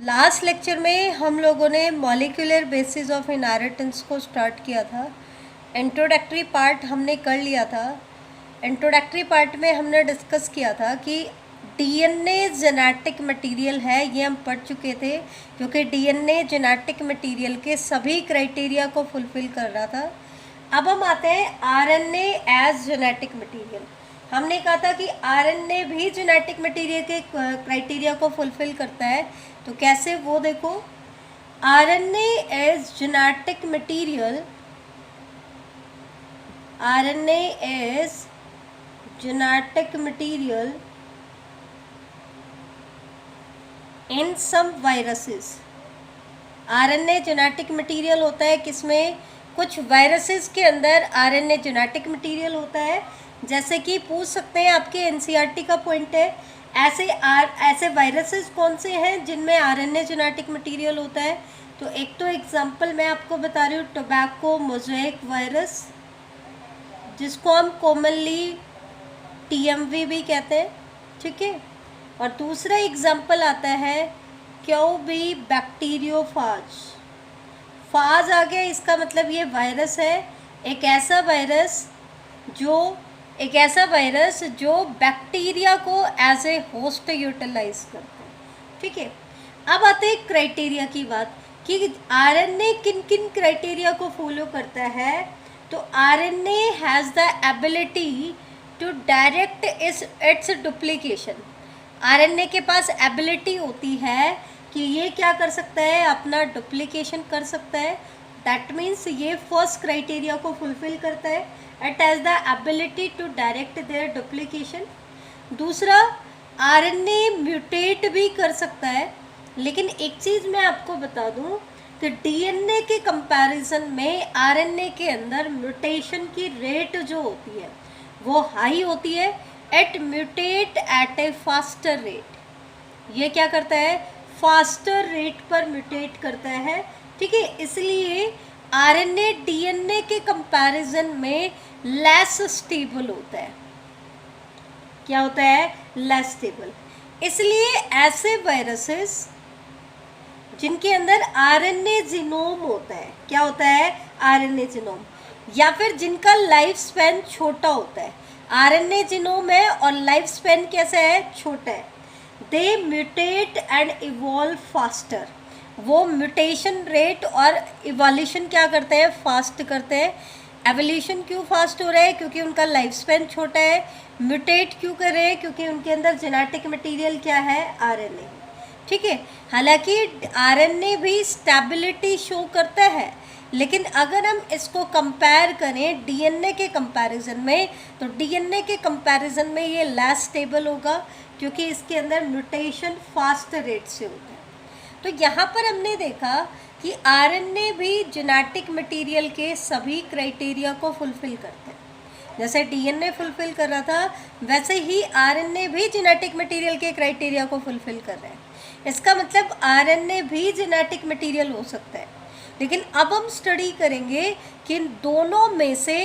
Last lecture में हम लोगों ने मॉलिक्यूलर बेसिस ऑफ इनहेरिटेंस को स्टार्ट किया था। इंट्रोडक्टरी पार्ट हमने कर लिया था। इंट्रोडक्टरी पार्ट में हमने डिस्कस किया था कि डीएनए जेनेटिक मटेरियल है, ये हम पढ़ चुके थे, क्योंकि डीएनए जेनेटिक मटेरियल के सभी क्राइटेरिया को फुलफ़िल कर रहा था। अब हम आते हैं आरएनए एज जेनेटिक मटेरियल। हमने कहा था कि आरएनए भी जेनेटिक मटेरियल के क्राइटेरिया को फुलफ़िल करता है। तो कैसे, वो देखो। RNA as genetic material, RNA as genetic material in some viruses. RNA genetic material होता है किसमें? कुछ वायरसेस के अंदर आरएनए जेनेटिक मटेरियल होता है। जैसे कि पूछ सकते हैं, आपके एनसीईआरटी का पॉइंट है, ऐसे वायरसेस कौन से हैं जिनमें आरएनए जेनेटिक मटेरियल होता है। तो एक तो एग्जांपल मैं आपको बता रही हूँ, टोबैको मोज़ेक वायरस, जिसको हम कॉमनली टीएमवी भी कहते हैं, ठीक है। और दूसरा एग्जांपल आता है क्यूबी बैक्टीरियोफाज। फाज आ गया, इसका मतलब ये वायरस है, एक ऐसा वायरस जो बैक्टीरिया को एज ए होस्ट यूटिलाइज करता है, ठीक है। अब आते हैं क्राइटेरिया की बात कि आरएनए किन किन क्राइटेरिया को फॉलो करता है। तो RNA has the ability to direct its duplication. RNA के पास एबिलिटी होती है कि ये क्या कर सकता है, अपना डुप्लीकेशन कर सकता है। दैट मीन्स ये फर्स्ट क्राइटेरिया को फुलफिल करता है, it has the ability to direct their duplication. दूसरा, आरएनए म्यूटेट भी कर सकता है। लेकिन एक चीज़ मैं आपको बता दूं कि डीएनए के कंपैरिजन में आरएनए के अंदर म्यूटेशन की रेट जो होती है वो हाई होती है। It mutate at a faster rate. ये क्या करता है, फास्टर रेट पर म्यूटेट करता है, ठीक है। इसलिए आरएनए डीएनए के कंपैरिजन में लेस स्टेबल होता है। क्या होता है? Less stable. इसलिए ऐसे वायरसेस जिनके अंदर आरएनए जीनोम होता है, क्या होता है? आरएनए जीनोम, या फिर जिनका लाइफ स्पैन छोटा होता है। आरएनए जीनोम है और लाइफ स्पैन कैसा है? छोटा है। दे म्यूटेट एंड इवॉल्व फास्टर। वो म्यूटेशन रेट और इवोल्यूशन क्या करते हैं? फास्ट करते हैं। एवोल्यूशन क्यों फास्ट हो रहा है? क्योंकि उनका लाइफ स्पैन छोटा है। म्यूटेट क्यों कर रहे हैं? क्योंकि उनके अंदर जेनेटिक मटेरियल क्या है? आरएनए, ठीक है। हालांकि आरएनए भी स्टेबिलिटी शो करता है, लेकिन अगर हम इसको कंपेयर करें डीएनए के कंपैरिजन में, तो डीएनए के कंपैरिजन में ये लेस स्टेबल होगा, क्योंकि इसके अंदर म्यूटेशन फास्ट रेट से होता है। तो यहाँ पर हमने देखा कि आरएनए भी जेनेटिक मटेरियल के सभी क्राइटेरिया को फुलफ़िल करते हैं। जैसे डीएनए फुलफ़िल कर रहा था, वैसे ही आरएनए भी जेनेटिक मटेरियल के क्राइटेरिया को फुलफ़िल कर रहे हैं। इसका मतलब आरएनए भी जेनेटिक मटेरियल हो सकता है। लेकिन अब हम स्टडी करेंगे कि इन दोनों में से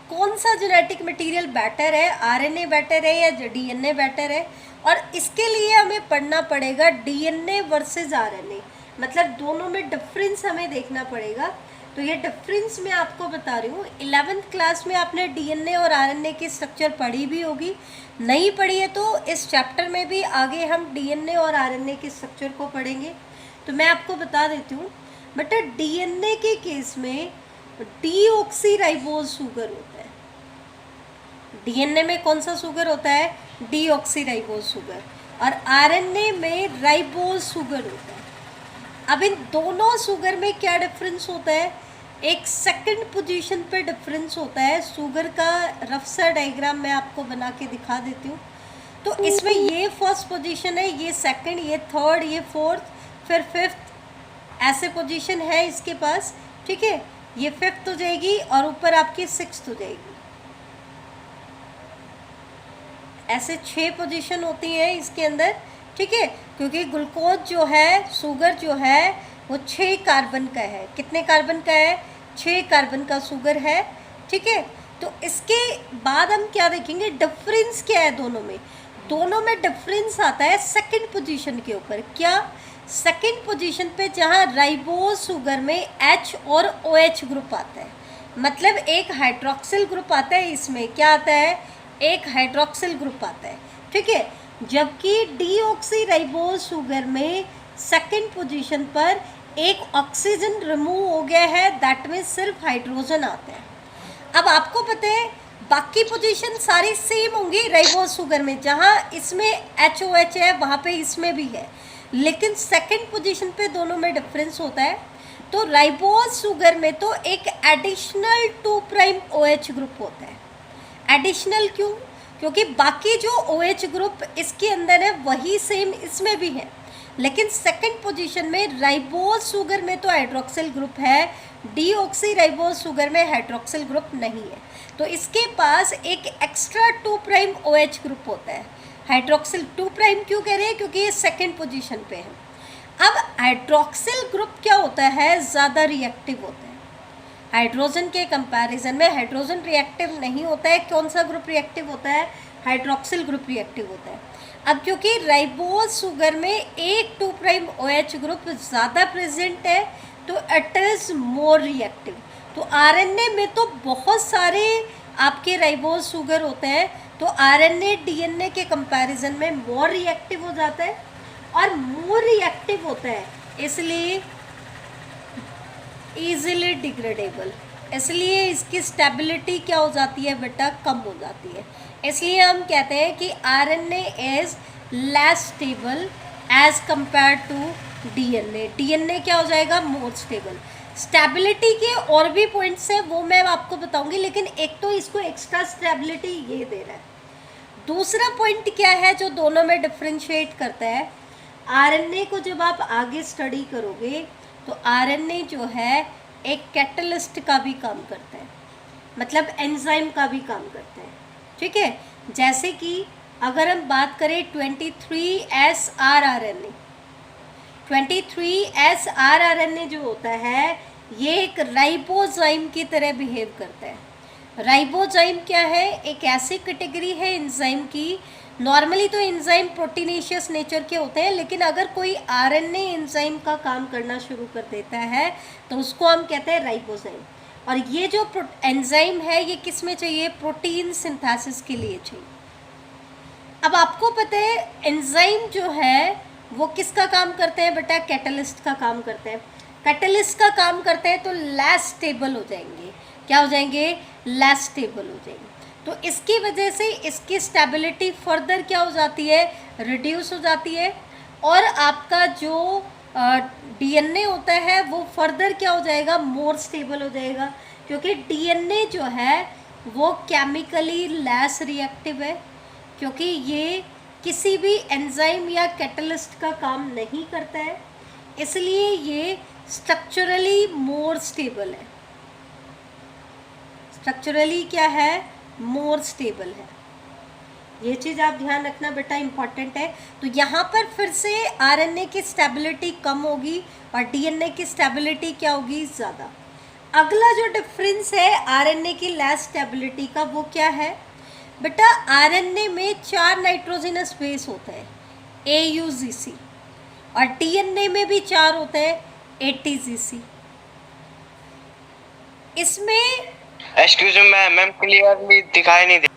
कौन सा जेनेटिक मटेरियल बेटर है, आरएनए बेटर है या डीएनए बेटर है। और इसके लिए हमें पढ़ना पड़ेगा डीएनए वर्सेस आरएनए, मतलब दोनों में डिफरेंस हमें देखना पड़ेगा। तो ये डिफरेंस मैं आपको बता रही हूँ। 11th क्लास में आपने डीएनए और आरएनए की स्ट्रक्चर पढ़ी भी होगी, नहीं पढ़ी है तो इस चैप्टर में भी आगे हम डीएनए और आरएनए की स्ट्रक्चर को पढ़ेंगे। तो मैं आपको बता देती हूँ, बेटा डीएनए के केस में डीऑक्सीराइबोज शुगर होता है। डीएनए में कौन सा शुगर होता है? Deoxyribose sugar. और आरएनए में राइबोज शुगर होता है। अब इन दोनों शुगर में क्या डिफरेंस होता है? एक सेकंड पोजीशन पे डिफरेंस होता है। शुगर का रफ सा डायग्राम मैं आपको बना के दिखा देती हूँ। तो इसमें ये फर्स्ट पोजीशन है, ये सेकंड, ये थर्ड, ये फोर्थ, फिर फिफ्थ, ऐसे पोजीशन है इसके पास, ठीक है। ये फिफ्थ हो जाएगी और ऊपर आपकी सिक्स्थ हो जाएगी। ऐसे 6 पोजीशन होती हैं इसके अंदर, ठीक है। क्योंकि ग्लूकोज जो है, शुगर जो है, वो 6 कार्बन का है। कितने कार्बन का है? 6 कार्बन का शुगर है, ठीक है। तो इसके बाद हम क्या देखेंगे, डिफरेंस क्या है दोनों में। दोनों में डिफरेंस आता है सेकंड पोजीशन के ऊपर। क्या? सेकंड पोजीशन पे जहाँ राइबोज शुगर में H और OH ग्रुप आता है, मतलब एक हाइड्रोक्सिल ग्रुप आता है, इसमें क्या आता है, एक हाइड्रोक्सिल ग्रुप आता है, ठीक है। जबकि डीऑक्सी राइबोज शुगर में सेकंड पोजीशन पर एक ऑक्सीजन रिमूव हो गया है, दैट मीन्स सिर्फ हाइड्रोजन आता है। अब आपको पता है बाकी पोजीशन सारी सेम होंगी राइबोज शुगर में, जहाँ इसमें HOH है वहाँ पे इसमें भी है, लेकिन सेकंड पोजीशन पे दोनों में डिफरेंस होता है। तो राइबोज शुगर में तो एक एडिशनल 2' OH ग्रुप होता है। एडिशनल क्यों? क्योंकि बाकी जो OH ग्रुप इसके अंदर है वही सेम इसमें भी है, लेकिन सेकंड पोजीशन में राइबोज शुगर में तो हाइड्रोक्सिल ग्रुप है, डीऑक्सी राइबोज शुगर में हाइड्रोक्सिल ग्रुप नहीं है, तो इसके पास एक एक्स्ट्रा 2' OH ग्रुप होता है। हाइड्रोक्सिल 2' क्यों कह रहे हैं? क्योंकि ये सेकंड पोजीशन पे है। अब हाइड्रोक्सिल ग्रुप क्या होता है, ज़्यादा रिएक्टिव होता है। हाइड्रोजन के कंपैरिजन में हाइड्रोजन रिएक्टिव नहीं होता है। कौन सा ग्रुप रिएक्टिव होता है? हाइड्रोक्सिल ग्रुप रिएक्टिव होता है। अब क्योंकि राइबोज शुगर में एक 2' OH ग्रुप ज़्यादा प्रेजेंट है तो इट इज़ मोर रिएक्टिव। तो आरएनए में तो बहुत सारे आपके राइबोज शुगर होते हैं, तो आरएनए डीएनए के कंपैरिजन में मोर रिएक्टिव हो जाता है, और मोर रिएक्टिव होता है इसलिए ईजिली डिग्रेडेबल, इसलिए इसकी स्टेबिलिटी क्या हो जाती है बेटा, कम हो जाती है। इसलिए हम कहते हैं कि RNA is less stable as compare to DNA. DNA क्या हो जाएगा, मोर स्टेबल। स्टेबिलिटी के और भी पॉइंट्स हैं, वो मैं आपको बताऊंगी, लेकिन एक तो इसको एक्स्ट्रा स्टेबिलिटी ये दे रहा है। दूसरा पॉइंट क्या है जो दोनों में डिफ्रेंशिएट करता है, आरएनए को जब आप आगे स्टडी करोगे तो आरएनए जो है एक कैटलिस्ट का भी काम करता है, मतलब एंजाइम का भी काम करता है, ठीक है। जैसे कि अगर हम बात करें 23SR आरएनए, 23SR आरएनए जो होता है ये एक राइबोजाइम की तरह बिहेव करता है। राइबोजाइम क्या है, एक ऐसी कैटेगरी है एंजाइम की, नॉर्मली तो एंजाइम प्रोटीनेशियस नेचर के होते हैं, लेकिन अगर कोई आरएनए एंजाइम का काम करना शुरू कर देता है तो उसको हम कहते हैं राइबोजाइम। और ये जो एंजाइम है ये किस में चाहिए, प्रोटीन सिंथेसिस के लिए चाहिए। अब आपको पता है एंजाइम जो है वो किसका काम करते हैं बेटा, कैटलिस्ट का काम करते हैं। कैटलिस्ट का काम करते हैं तो लेस स्टेबल हो जाएंगे, क्या हो जाएंगे, लेस स्टेबल हो जाएंगे। तो इसकी वजह से इसकी स्टेबिलिटी फर्दर क्या हो जाती है, रिड्यूस हो जाती है, और आपका जो डीएनए होता है वो फर्दर क्या हो जाएगा, मोर स्टेबल हो जाएगा, क्योंकि डीएनए जो है वो केमिकली लेस रिएक्टिव है, क्योंकि ये किसी भी एंजाइम या कैटलिस्ट का काम नहीं करता है, इसलिए ये स्ट्रक्चरली मोर स्टेबल है। स्ट्रक्चरली क्या है, मोर स्टेबल है। ये चीज़ आप ध्यान रखना बेटा, इंपॉर्टेंट है। तो यहाँ पर फिर से आरएनए की स्टेबिलिटी कम होगी और डीएनए की स्टेबिलिटी क्या होगी, ज़्यादा। अगला जो डिफरेंस है आरएनए की लेस स्टेबिलिटी का वो क्या है बेटा, आरएनए में 4 नाइट्रोजनस बेस होता है AUGC, और डीएनए में भी 4 होते हैं ATGC। इसमें एक्सक्यूज मी मैम, क्लियरली दिखाई नहीं दे।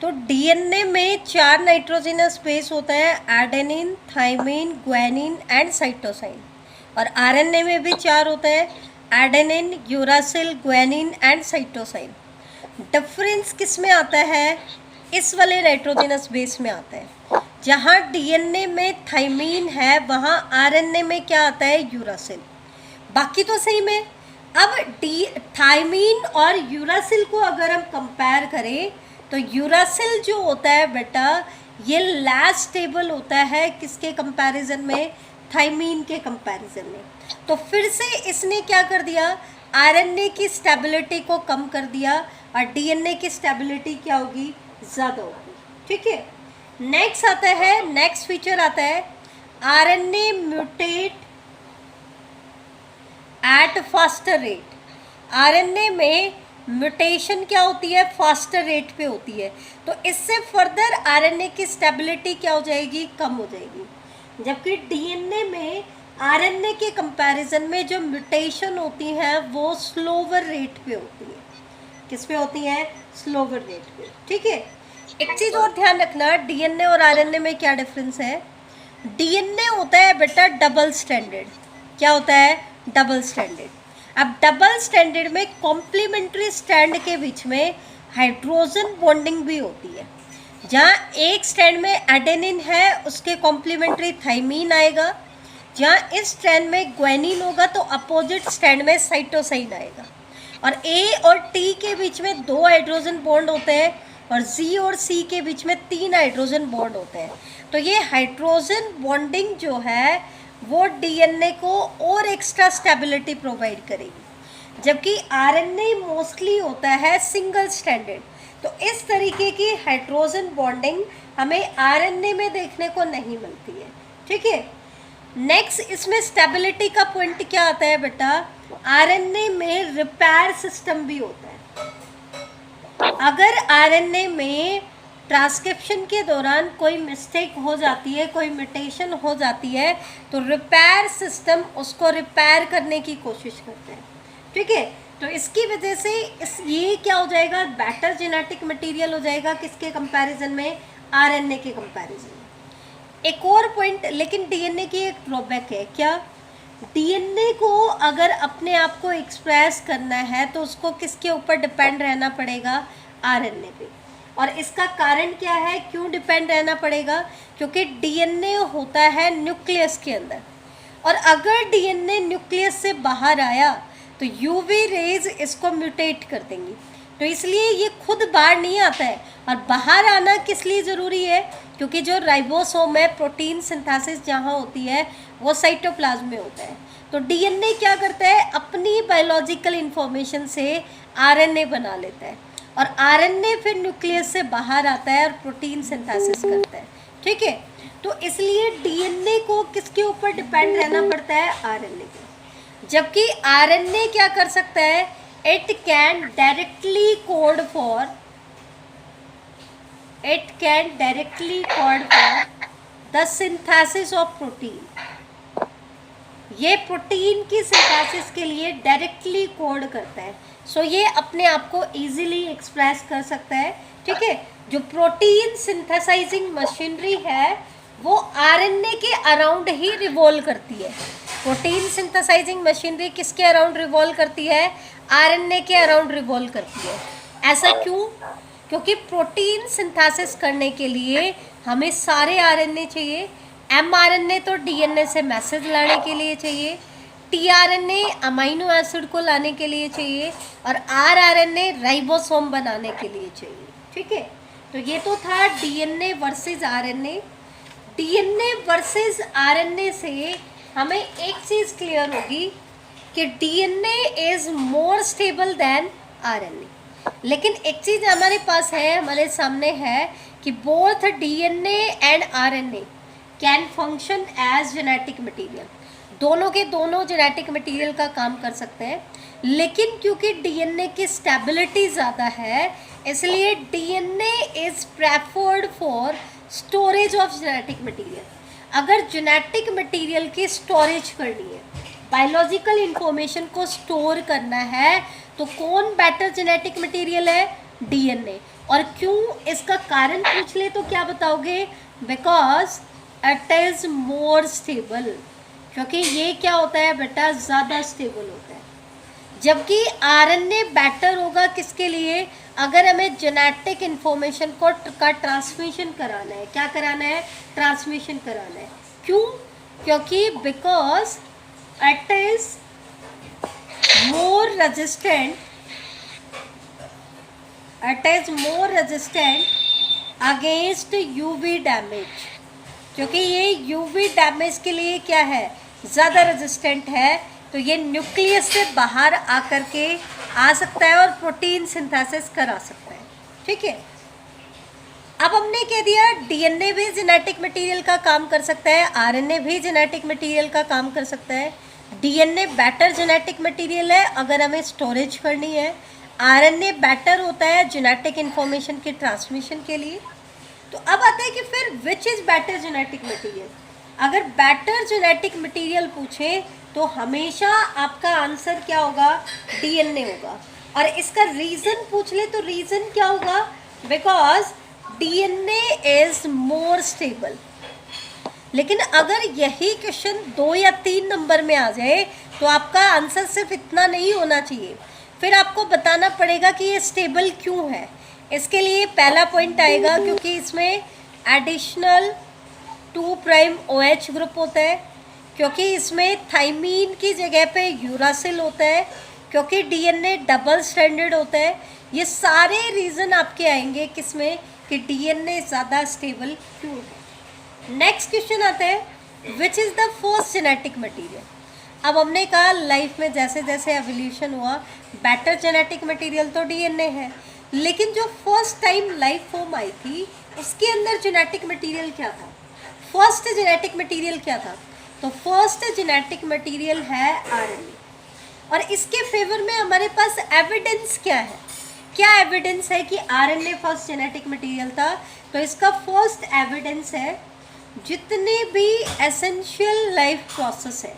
तो डीएनए में 4 नाइट्रोजनस बेस होता है, adenine, thymine, guanine and cytosine, और आरएनए में भी 4 होता है, adenine, uracil, guanine and cytosine. Difference किस में आता है, इस वाले नाइट्रोजनस बेस में आता है। जहाँ डीएनए में थाइमीन है वहाँ आरएनए में क्या आता है, यूरासिल। बाकी तो सेम है। अब थाइमीन और यूरासिल को अगर हम कंपेयर करें तो यूरासिल जो होता है बेटा ये लेस स्टेबल होता है, किसके कंपैरिजन में, थाइमीन के कंपैरिजन में। तो फिर से इसने क्या कर दिया, आरएनए की स्टेबिलिटी को कम कर दिया, और डीएनए की स्टेबिलिटी क्या होगी, ज़्यादा होगी, ठीक है। नेक्स्ट आता है, नेक्स्ट फीचर आता है RNA mutate eight faster rate. RNA में म्यूटेशन क्या होती है, फास्टर रेट पे होती है, तो इससे फर्दर आरएनए की स्टेबिलिटी क्या हो जाएगी, कम हो जाएगी। जबकि डीएनए में आरएनए के कंपैरिजन में जो म्यूटेशन होती हैं वो स्लोवर रेट पे होती है। किस पे होती हैं? स्लोवर रेट पे। ठीक है, एक चीज़ और ध्यान रखना, डीएनए और आरएनए में क्या डिफरेंस है। डीएनए होता है बेटा डबल स्टैंडर्ड। क्या होता है? Double standard. अब डबल स्टैंडर्ड में कॉम्प्लीमेंट्री स्ट्रैंड के बीच में हाइड्रोजन बॉन्डिंग भी होती है। जहाँ एक स्ट्रैंड में एडेनिन है उसके कॉम्प्लीमेंट्री थाइमीन आएगा, जहाँ इस स्ट्रैंड में ग्वानिन होगा तो अपोजिट स्ट्रैंड में साइटोसाइन आएगा। और ए और टी के बीच में 2 हाइड्रोजन बॉन्ड होते हैं और जी और सी के बीच में 3 हाइड्रोजन बॉन्ड होते हैं। तो ये हाइड्रोजन बॉन्डिंग जो है वो डीएनए को और एक्स्ट्रा स्टेबिलिटी प्रोवाइड करेगी, जबकि आरएनए मोस्टली होता है सिंगल स्टैंडर्ड। तो इस तरीके की हाइड्रोजन बॉन्डिंग हमें आरएनए में देखने को नहीं मिलती है। ठीक है, नेक्स्ट इसमें स्टेबिलिटी का पॉइंट क्या आता है बेटा, आरएनए में रिपेयर सिस्टम भी होता है। अगर आरएनए में ट्रांसक्रिप्शन के दौरान कोई मिस्टेक हो जाती है, कोई म्यूटेशन हो जाती है, तो रिपेयर सिस्टम उसको रिपेयर करने की कोशिश करते हैं। ठीक है, तो इसकी वजह से ये क्या हो जाएगा, बेटर जेनेटिक मटेरियल हो जाएगा किसके कंपैरिजन में, आरएनए के कंपैरिजन में। एक और पॉइंट, लेकिन डीएनए की एक ड्रॉबैक है। क्या? डीएनए को अगर अपने आप को एक्सप्रेस करना है तो उसको किसके ऊपर डिपेंड रहना पड़ेगा, आरएनए पे। और इसका कारण क्या है, क्यों डिपेंड रहना पड़ेगा, क्योंकि डीएनए होता है न्यूक्लियस के अंदर, और अगर डीएनए न्यूक्लियस से बाहर आया तो यूवी रेज इसको म्यूटेट कर देंगी। तो इसलिए ये खुद बाहर नहीं आता है। और बाहर आना किस लिए ज़रूरी है, क्योंकि जो राइबोसोम है, प्रोटीन सिंथेसिस जहाँ होती है वो साइटोप्लाज्म में होता है। तो डीएनए क्या करता है, अपनी बायोलॉजिकल इंफॉर्मेशन से आरएनए बना लेता है, और आरएनए फिर न्यूक्लियस से बाहर आता है और प्रोटीन सिंथेसिस करता है। ठीक है, तो इसलिए डीएनए को किसके ऊपर डिपेंड रहना पड़ता है, आरएनए पे। जबकि आरएनए क्या कर सकता है, it can directly code for the synthesis of protein. ये प्रोटीन की सिंथेसिस के लिए डायरेक्टली कोड करता है। सो ये अपने आप को इजीली एक्सप्रेस कर सकता है। ठीक है, जो प्रोटीन सिंथेसाइजिंग मशीनरी है वो आरएनए के अराउंड ही रिवॉल्व करती है। प्रोटीन सिंथेसाइजिंग मशीनरी किसके अराउंड रिवॉल्व करती है, आरएनए के अराउंड रिवॉल्व करती है। ऐसा क्यों? क्योंकि प्रोटीन सिंथेसिस करने के लिए हमें सारे आरएनए चाहिए। एमआरएनए तो डीएनए से मैसेज लाने के लिए चाहिए, टीआरएनए अमाइनो एसिड को लाने के लिए चाहिए, और आरआरएनए राइबोसोम बनाने के लिए चाहिए। ठीक है, तो ये तो था DNA versus RNA. DNA versus RNA से हमें एक चीज़ क्लियर होगी कि DNA is more stable then RNA. लेकिन एक चीज़ हमारे पास है, हमारे सामने है कि both DNA and RNA can function as genetic material. दोनों के दोनों जेनेटिक मटेरियल का काम कर सकते हैं, लेकिन क्योंकि डीएनए की स्टेबिलिटी ज़्यादा है इसलिए DNA is preferred for storage of genetic material. अगर जेनेटिक मटेरियल की स्टोरेज करनी है, बायोलॉजिकल इंफॉर्मेशन को स्टोर करना है, तो कौन बेटर जेनेटिक मटेरियल है, डीएनए। और क्यों, इसका कारण पूछ ले तो क्या बताओगे, because it is more stable. क्योंकि ये क्या होता है बेटा, ज़्यादा स्टेबल होता है। जबकि आरएनए बेटर होगा किसके लिए, अगर हमें जेनेटिक इंफॉर्मेशन का ट्रांसमिशन कराना है। क्या कराना है, ट्रांसमिशन कराना है। क्यों? क्योंकि because it is more resistant against UV damage. क्योंकि ये यूवी डैमेज के लिए क्या है, ज़्यादा रेजिस्टेंट है, तो ये न्यूक्लियस से बाहर आकर के आ सकता है और प्रोटीन सिंथेसिस करा सकता है। ठीक है, अब हमने कह दिया डीएनए भी जेनेटिक मटेरियल का काम कर सकता है, आरएनए भी जेनेटिक मटेरियल का काम कर सकता है। डीएनए बेटर जेनेटिक मटेरियल है अगर हमें स्टोरेज करनी है, आरएनए बेटर होता है जेनेटिक इन्फॉर्मेशन के ट्रांसमिशन के लिए। तो अब आता है कि फिर which is better genetic material. अगर बेटर जेनेटिक मटेरियल पूछे तो हमेशा आपका आंसर क्या होगा, डीएनए होगा। और इसका रीज़न पूछ ले तो रीज़न क्या होगा, because DNA is more stable. लेकिन अगर यही क्वेश्चन 2 या 3 नंबर में आ जाए तो आपका आंसर सिर्फ इतना नहीं होना चाहिए, फिर आपको बताना पड़ेगा कि ये स्टेबल क्यों है। इसके लिए पहला पॉइंट आएगा क्योंकि इसमें एडिशनल 2' OH ग्रुप होता है, क्योंकि इसमें थाइमीन की जगह पे यूरासिल होता है, क्योंकि डीएनए डबल स्ट्रैंडेड होता है। ये सारे रीज़न आपके आएंगे किसमें कि डीएनए ज़्यादा स्टेबल क्यों है। नेक्स्ट क्वेश्चन आता है, which is the first genetic material. अब हमने कहा लाइफ में जैसे जैसे एवोल्यूशन हुआ बेटर जेनेटिक मटेरियल तो डीएनए है, लेकिन जो first time life form I थी उसके अंदर जेनेटिक मटेरियल क्या था, फर्स्ट जेनेटिक मटेरियल क्या था, तो फर्स्ट जेनेटिक मटेरियल है आरएनए। और इसके फेवर में हमारे पास एविडेंस क्या है, क्या एविडेंस है कि आरएनए फर्स्ट जेनेटिक मटेरियल था, तो इसका फर्स्ट एविडेंस है जितने भी एसेंशियल लाइफ प्रोसेस है,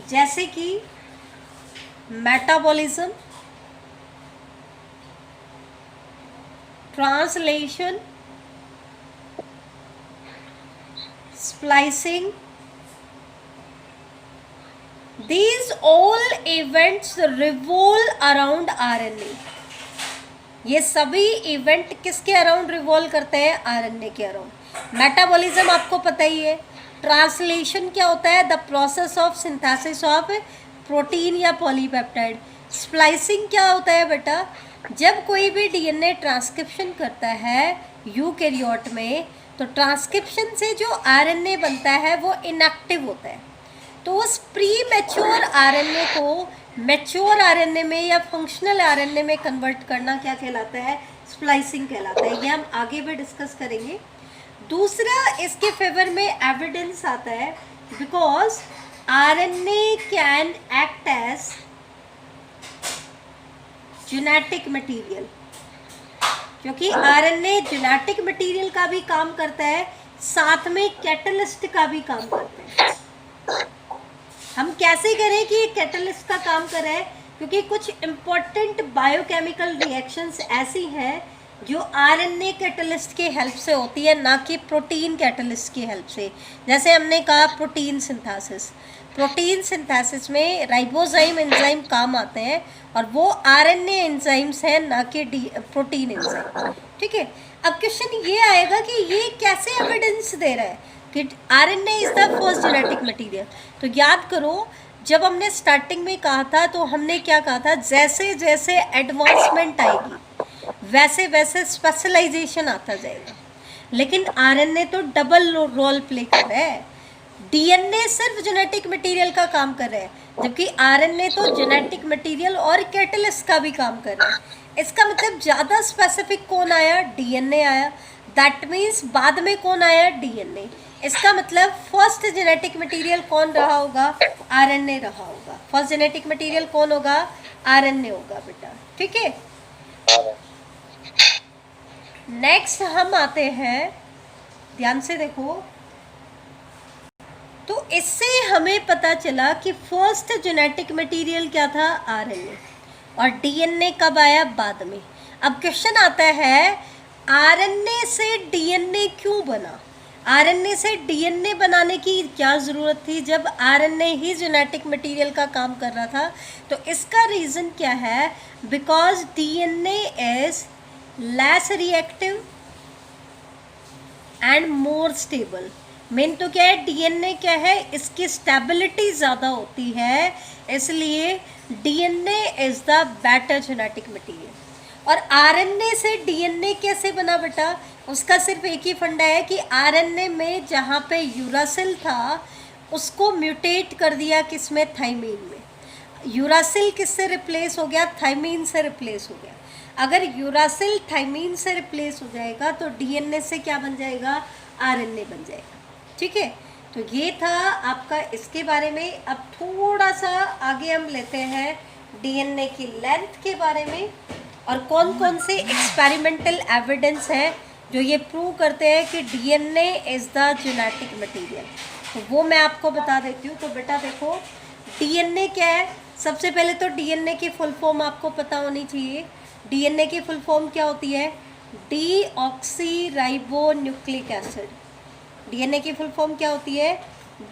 जैसे कि metabolism, translation, splicing, these all events revolve around RNA। ये सभी इवेंट किसके अराउंड रिवॉल्व करते हैं, आरएनए के अराउंड। मेटाबॉलिज्म आपको पता ही है। ट्रांसलेशन क्या होता है, the process of synthesis of protein या पॉलीपेप्टाइड। स्प्लाइसिंग क्या होता है बेटा, जब कोई भी डीएनए ट्रांसक्रिप्शन करता है यूकैरियोट में, तो ट्रांसक्रिप्शन से जो आरएनए बनता है वो इनएक्टिव होता है, तो उस प्री मैच्योर आरएनए को मैच्योर आरएनए में या फंक्शनल आरएनए में कन्वर्ट करना क्या कहलाता है, स्प्लाइसिंग कहलाता है। ये हम आगे भी डिस्कस करेंगे। दूसरा इसके फेवर में एविडेंस आता है, because RNA can act as genetic material, क्योंकि आरएनए जेनेटिक मटेरियल का भी काम करता है, साथ में कैटलिस्ट का भी काम करता है। हम कैसे करें कि ये कैटलिस्ट का काम करे, क्योंकि कुछ इम्पोर्टेंट बायोकेमिकल रिएक्शंस ऐसी हैं जो आरएनए कैटलिस्ट की हेल्प से होती है, ना कि प्रोटीन कैटलिस्ट की हेल्प से। जैसे हमने कहा प्रोटीन सिंथेसिस, प्रोटीन सिंथेसिस में राइबोजाइम एंजाइम काम आते हैं, और वो आरएनए एंजाइम्स हैं, ना कि प्रोटीन एंजाइम। ठीक है, अब क्वेश्चन ये आएगा कि ये कैसे एविडेंस दे रहा है कि RNA is the first genetic material. तो याद करो, जब हमने स्टार्टिंग में कहा था तो हमने क्या कहा था, जैसे जैसे एडवांसमेंट आएगी वैसे वैसे स्पेशलाइजेशन आता जाएगा। लेकिन आरएनए तो डबल रोल प्ले कर रहा है। डीएनए सिर्फ जेनेटिक मटेरियल का काम कर रहा है, जबकि आरएनए तो जेनेटिक मटेरियल और कैटलिस्ट का भी काम कर रहा है। इसका मतलब ज़्यादा स्पेसिफिक कौन आया, डीएनए आया। दैट मीन्स बाद में कौन आया, डीएनए। इसका मतलब फर्स्ट जेनेटिक मटेरियल कौन रहा होगा, आरएनए रहा होगा। फर्स्ट जेनेटिक मटेरियल कौन होगा, आरएनए होगा बेटा। ठीक है, नेक्स्ट हम आते हैं, ध्यान से देखो। तो इससे हमें पता चला कि फर्स्ट जेनेटिक मटेरियल क्या था, आरएनए, और डीएनए कब आया, बाद में। अब क्वेश्चन आता है, आरएनए से डीएनए क्यों बना, आरएनए से डीएनए बनाने की क्या ज़रूरत थी जब आरएनए ही जेनेटिक मटेरियल का काम कर रहा था। तो इसका रीज़न क्या है, because DNA is less reactive and more stable. Main तो क्या है, डीएनए क्या है, इसकी स्टेबिलिटी ज़्यादा होती है, इसलिए DNA is the better genetic material. और आरएनए से डीएनए कैसे बना बेटा, उसका सिर्फ एक ही फंडा है कि आरएनए में जहाँ पे यूरासिल था उसको म्यूटेट कर दिया, किसमें, थाइमीन में। यूरासिल किससे रिप्लेस हो गया, थाइमीन से रिप्लेस हो गया। अगर यूरासिल थाइमीन से रिप्लेस हो जाएगा तो डीएनए से क्या बन जाएगा, आरएनए बन जाएगा। ठीक है, तो ये था आपका इसके बारे में। अब थोड़ा सा आगे हम लेते हैं डीएनए की लेंथ के बारे में, और कौन कौन से एक्सपेरिमेंटल एविडेंस हैं जो ये प्रूव करते हैं कि DNA is the genetic material. तो वो मैं आपको बता देती हूँ। तो बेटा देखो, डीएनए क्या है? सबसे पहले तो डीएनए की फुल फॉर्म आपको पता होनी चाहिए। डीएनए की फुल फॉर्म क्या होती है? Deoxyribonucleic acid. डीएनए की फुल फॉर्म क्या होती है?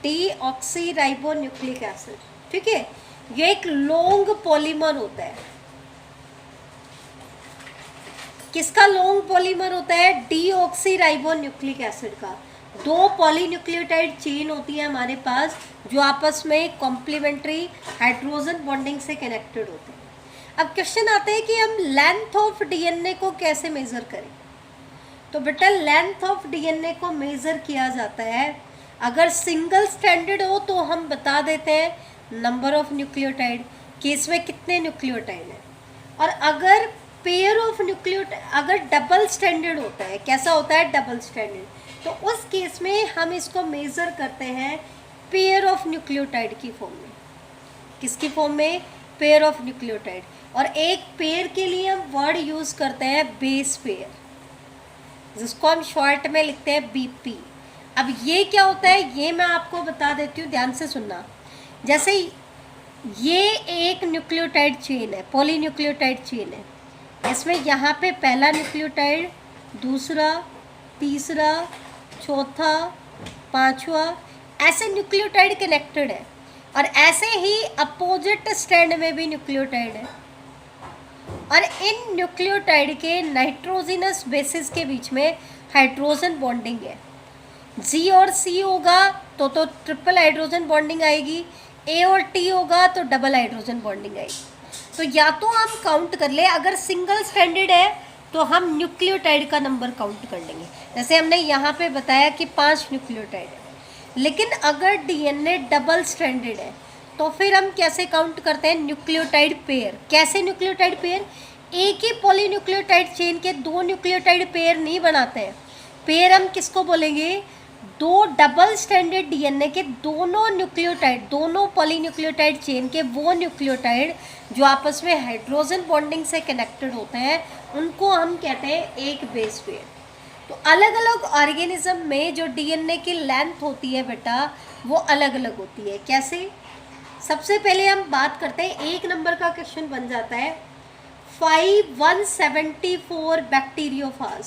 Deoxyribonucleic acid. ठीक है, ये एक लॉन्ग पॉलीमर होता है। किसका लॉन्ग पॉलीमर होता है? डीऑक्सीराइबोन्यूक्लिक एसिड का। दो पॉलीन्यूक्लियोटाइड चेन होती है हमारे पास जो आपस में कॉम्प्लीमेंट्री हाइड्रोजन बॉन्डिंग से कनेक्टेड होते हैं। अब क्वेश्चन आते हैं कि हम लेंथ ऑफ डीएनए को कैसे मेज़र करें। तो बेटा लेंथ ऑफ डीएनए को मेज़र किया जाता है, अगर सिंगल स्ट्रैंडेड हो तो हम बता देते हैं नंबर ऑफ न्यूक्लियोटाइड कि इसमें कितने न्यूक्लियोटाइड हैं। और अगर पेयर ऑफ न्यूक्लियोटाइड, अगर डबल स्ट्रैंडेड होता है, कैसा होता है? डबल स्ट्रैंडेड, तो उस केस में हम इसको मेज़र करते हैं पेयर ऑफ न्यूक्लियोटाइड की फॉर्म में। किसकी फॉर्म में? Pair of nucleotide. और एक पेयर के लिए हम वर्ड यूज़ करते हैं बेस पेयर, जिसको हम शॉर्ट में लिखते हैं बीपी। अब ये क्या होता है ये मैं आपको बता देती हूँ, ध्यान से सुनना। जैसे ये एक न्यूक्लियोटाइड चेन है, पॉलीन्यूक्लियोटाइड चेन है। इसमें यहाँ पे पहला न्यूक्लियोटाइड, दूसरा, तीसरा, चौथा, पांचवा, ऐसे न्यूक्लियोटाइड कनेक्टेड है। और ऐसे ही अपोजिट स्ट्रैंड में भी न्यूक्लियोटाइड है। और इन न्यूक्लियोटाइड के नाइट्रोजिनस बेसिस के बीच में हाइड्रोजन बॉन्डिंग है। जी और सी होगा तो ट्रिपल हाइड्रोजन बॉन्डिंग आएगी, ए और टी होगा तो डबल हाइड्रोजन बॉन्डिंग आएगी। तो या तो हम काउंट कर ले, अगर सिंगल स्ट्रैंडेड है तो हम न्यूक्लियोटाइड का नंबर काउंट कर लेंगे। जैसे हमने यहाँ पे बताया कि 5 न्यूक्लियोटाइड है। लेकिन अगर डीएनए डबल स्ट्रैंडेड है तो फिर हम कैसे काउंट करते हैं? Nucleotide pair. कैसे न्यूक्लियोटाइड पेयर? एक ही पॉलीन्यूक्लियोटाइड चेन के दो न्यूक्लियोटाइड पेयर नहीं बनाते हैं। पेयर हम किसको बोलेंगे? दो डबल स्ट्रैंडेड डीएनए के दोनों न्यूक्लियोटाइड, दोनों पॉलीन्यूक्लियोटाइड चेन के वो न्यूक्लियोटाइड जो आपस में हाइड्रोजन बॉन्डिंग से कनेक्टेड होते हैं, उनको हम कहते हैं एक बेस पेयर। तो अलग अलग ऑर्गेनिज्म में जो डीएनए की लेंथ होती है बेटा, वो अलग अलग होती है। कैसे? सबसे पहले हम बात करते हैं, एक नंबर का क्वेश्चन बन जाता है 5174 बैक्टीरियोफाज।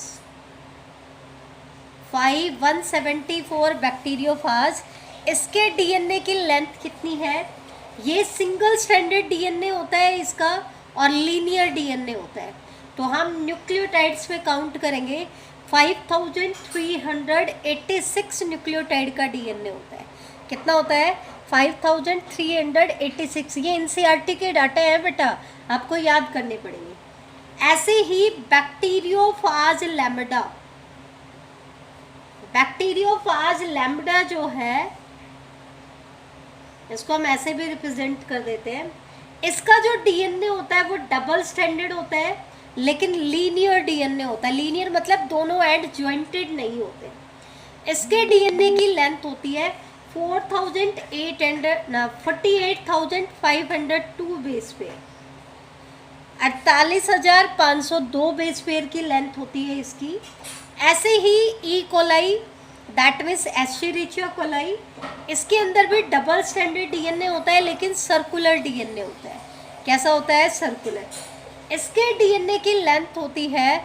5174 बैक्टीरियोफाज, इसके डीएनए की लेंथ कितनी है? ये सिंगल स्ट्रैंडेड डीएनए होता है इसका और लीनियर डीएनए होता है। तो हम न्यूक्लियोटाइड्स में काउंट करेंगे 5386 न्यूक्लियोटाइड का डीएनए होता है। कितना होता है? 5386। ये एनसीईआरटी के डाटा है बेटा, आपको याद करने पड़ेंगे। ऐसे ही बैक्टीरियोफाज लैम्बडा, बैक्टीरियोफाज लैम्बडा जो है, इसको हम ऐसे भी रिप्रेजेंट कर देते हैं। इसका जो डीएनए होता है वो डबल स्ट्रैंडेड होता है, लेकिन लीनियर डीएनए होता है। लीनियर मतलब दोनों एंड ज्वाइंटेड नहीं होते। इसके डीएनए की लेंथ होती है 48,502 बेस पेयर, 48,502 बेस पेयर की लेंथ होती है इसकी। ऐसे ही E coli, that means Escherichia coli, इसके अंदर भी डबल स्टैंडर्ड डीएनए होता है, लेकिन सर्कुलर डीएनए होता है। कैसा होता है? सर्कुलर। इसके डीएनए की लेंथ होती है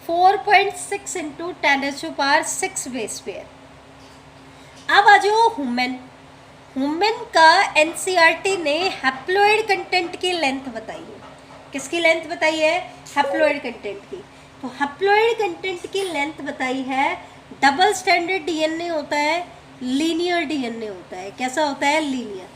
4.6 इंटू 10⁶ बेस पेयर। अब आ जाओ ह्यूमन। ह्यूमन का एनसीईआरटी ने हैप्लॉइड कंटेंट की लेंथ बताई है। किसकी लेंथ बताई है? हैप्लॉइड कंटेंट की। तो हैप्लॉइड कंटेंट की लेंथ बताई है, डबल स्टैंडर्ड डीएनए होता है, लीनियर डीएनए होता है। कैसा होता है? लीनियर।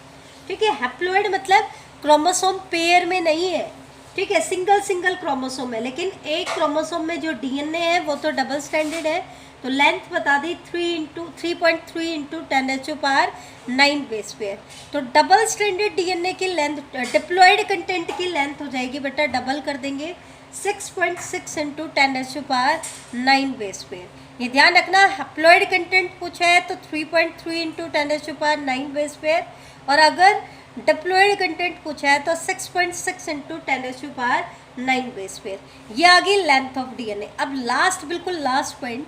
ठीक है, हैप्लॉइड मतलब क्रोमोसोम पेयर में नहीं है, ठीक है, सिंगल सिंगल क्रोमोसोम है, लेकिन एक क्रोमोसोम में जो डीएनए है वो तो डबल स्टैंडर्ड है। तो लेंथ बता दी 3.3 इंटू 10⁹ बेस पेयर। तो डबल स्टैंडर्ड डीएनए की लेंथ, डिप्लॉयड कंटेंट की लेंथ हो जाएगी बेटा, डबल कर देंगे 6.6 इंटू 10⁹ बेस पेयर। ये ध्यान रखना, हैप्लॉइड कंटेंट पूछा है तो 3.3 इंटू 10⁹ बेस पेयर, और अगर डिप्लॉयड कंटेंट पूछा है तो 6.6 इंटू 10⁹ 9 बेस पेयर, ये आ गई लेंथ ऑफ डीएनए। अब लास्ट, बिल्कुल लास्ट पॉइंट,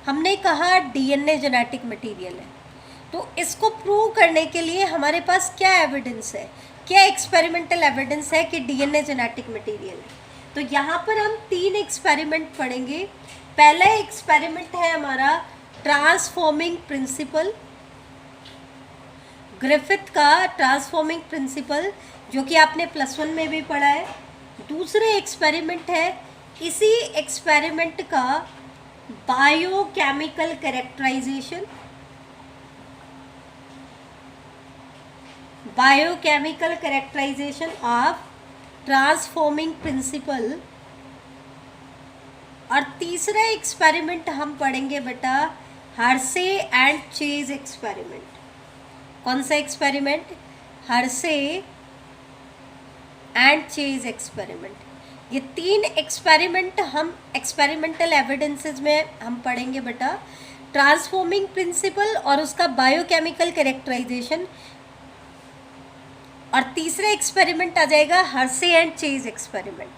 हमने कहा डीएनए जेनेटिक मटेरियल है, तो इसको प्रूव करने के लिए हमारे पास क्या एविडेंस है, क्या एक्सपेरिमेंटल एविडेंस है कि डीएनए जेनेटिक मटेरियल है। तो यहाँ पर हम 3 एक्सपेरिमेंट पढ़ेंगे। पहला एक्सपेरिमेंट है हमारा ट्रांसफॉर्मिंग प्रिंसिपल, ग्रिफिथ का ट्रांसफॉर्मिंग प्रिंसिपल, जो कि आपने +1 में भी पढ़ा है। दूसरे एक्सपेरिमेंट है इसी एक्सपेरिमेंट का biochemical characterisation, biochemical characterisation of transforming principle. और तीसरा एक्सपेरिमेंट हम पढ़ेंगे बेटा हर्शे एंड चेज एक्सपेरिमेंट। कौन सा experiment? Hershey and chase experiment. ये 3 एक्सपेरिमेंट हम एक्सपेरिमेंटल एविडेंसेस में हम पढ़ेंगे बेटा, ट्रांसफॉर्मिंग प्रिंसिपल और उसका बायोकेमिकल कैरेक्टराइजेशन, और तीसरा एक्सपेरिमेंट आ जाएगा हर्शे एंड चेज एक्सपेरिमेंट।